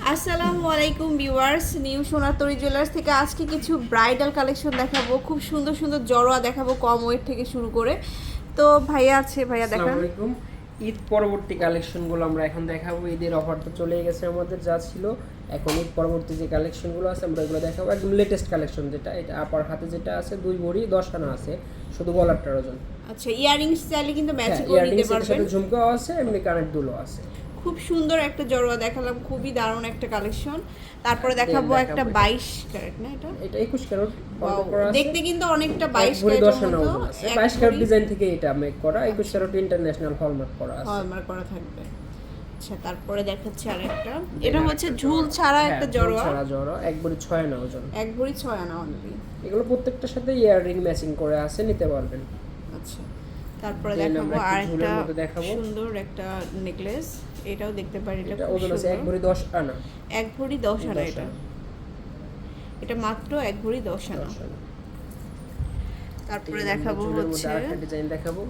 আসসালামু আলাইকুম viewers, new Sonatori jewellers থেকে আজকে কিছু ব্রাইডাল কালেকশন দেখাবো। খুব সুন্দর সুন্দর জড়োয়া দেখাবো, কম ওয়েট থেকে শুরু করে। তো ভাইয়া আছে, ভাইয়া দেখান। আসসালামু আলাইকুম। ঈদ পরবর্তী কালেকশনগুলো আমরা এখন দেখাবো। ঈদের অফার তো চলে গেছে আমাদের, যা ছিল এখন ঈদ পরবর্তী যে কালেকশনগুলো আছে আমরা এগুলো দেখাবো। একদম লেটেস্ট কালেকশন যেটা, এটা আপার হাতে যেটা আছে 2 ভরি 10 আনা আছে, শুধু গলারটার ওজন। আচ্ছা, ইয়াররিংস চাইলে কিন্তু ম্যাচ করে নিতে পারবেন। সাথে ঝুমকাও আছে, এমনি কানের দুলও আছে। খুব সুন্দর একটা জড়োয়া দেখালাম, খুবই দারুণ একটা কালেকশন। তারপরে দেখাবো একটা 22 ক্যারেট, না এটা 21 ক্যারেট করা আছে। দেখতে কিন্তু অনেকটা 22 ক্যারেটের মতো আছে। 22 ক্যারেট ডিজাইন থেকে এটা মেক করা, 21 ক্যারেট ইন্টারন্যাশনাল হলমার্ক করা আছে। হলমার্ক করা থাকবে। আচ্ছা, তারপরে দেখাচ্ছি আরেকটা। এটা হচ্ছে ঝুল ছাড়া একটা জড়োয়া। ছাড়া জড়োয়া, 1 ভরি 6 আনা ওজন। 1 ভরি 6 আনা অনলি। এগুলো প্রত্যেকটার সাথে ইয়াররিং ম্যাচিং করে আছে, নিতে পারবেন। আচ্ছা, তারপরে দেখাবো আরেকটা সুন্দর একটা নেকলেস। এটাও দেখতে পারি, এটা ওজন আছে 1 ভরি 10 আনা। 1 ভরি 10 আনা এটা। এটা মাত্র 1 ভরি 10 আনা। তারপরে দেখাবো হচ্ছে আরেকটা ডিজাইন দেখাবো।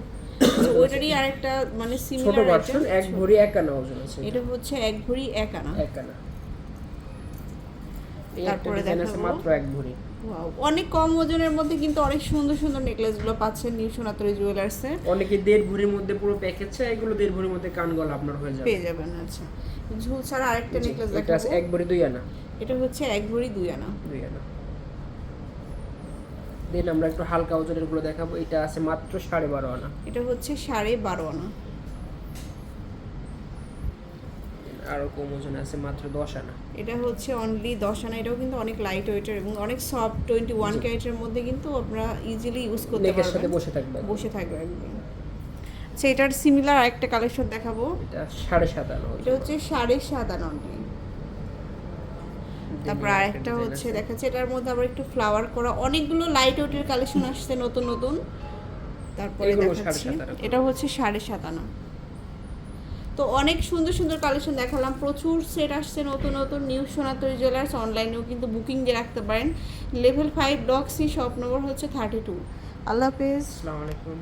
ওইটারই আরেকটা মানে সিমিলার ছোট ভার্সন, 1 ভরি 1 আনা ওজন আছে। এটা হচ্ছে 1 ভরি 1 আনা। 1 আনা। তারপরে দেখাবো মাত্র 1 ভরি। ওয়াও, অনেক কম ওজনের মধ্যে কিন্তু অনেক সুন্দর সুন্দর নেকলেসগুলো পাচ্ছেন নিউ সোনাতরি জুয়েলার্সে। অনেকে 1.5 ভরির মধ্যে পুরো প্যাকেজ চায়, এগুলো 1.5 ভরির মধ্যে কানগলা আপনার হয়ে যাবে, পেয়ে যাবেন। আচ্ছা, ঝুল ছাড়া আরেকটা নেকলেস দেখাবো। এটা আছে 1 ভরি 2 আনা। এটা হচ্ছে 1 ভরি 2 আনা। 2 আনা। দেন আমরা একটু হালকা ওজনের গুলো দেখাবো। এটা আছে মাত্র 12.5 আনা। এটা হচ্ছে 12.5 আনা। আরো কম ওজন আছে মাত্র 10 আনা। এটা হচ্ছে অনলি 10 আনা। এটাও কিন্তু অনেক লাইট ওয়েটের এবং অনেক সফট। 21 ক্যারেটের মধ্যে কিন্তু আপনারা ইজিলি ইউজ করতে পারবেন। নেকের সাথে বসে থাকবে একদম। আচ্ছা, এটার সিমিলার আরেকটা কালেকশন দেখাবো। এটা 7.5 আনা। এটা হচ্ছে 7.5 আনা অনলি। তারপর আরেকটা হচ্ছে দেখাচ্ছে, এটার মধ্যে আবার একটু ফ্লাওয়ার করা অনেকগুলো লাইট ওয়েটের কালেকশন আসছে নতুন নতুন। তারপরে দেখাচ্ছি এটা হচ্ছে 7.5 আনা। তো অনেক সুন্দর সুন্দর কালেকশন দেখালাম, প্রচুর সেট আসছে নতুন নতুন। নিউ সোনাতরি জুয়েলার্স অনলাইনেও কিন্তু বুকিং দিয়ে রাখতে পারেন। Level 5 block C, shop number হচ্ছে 32। আল্লাহ হাফেজ। আসসালামু আলাইকুম।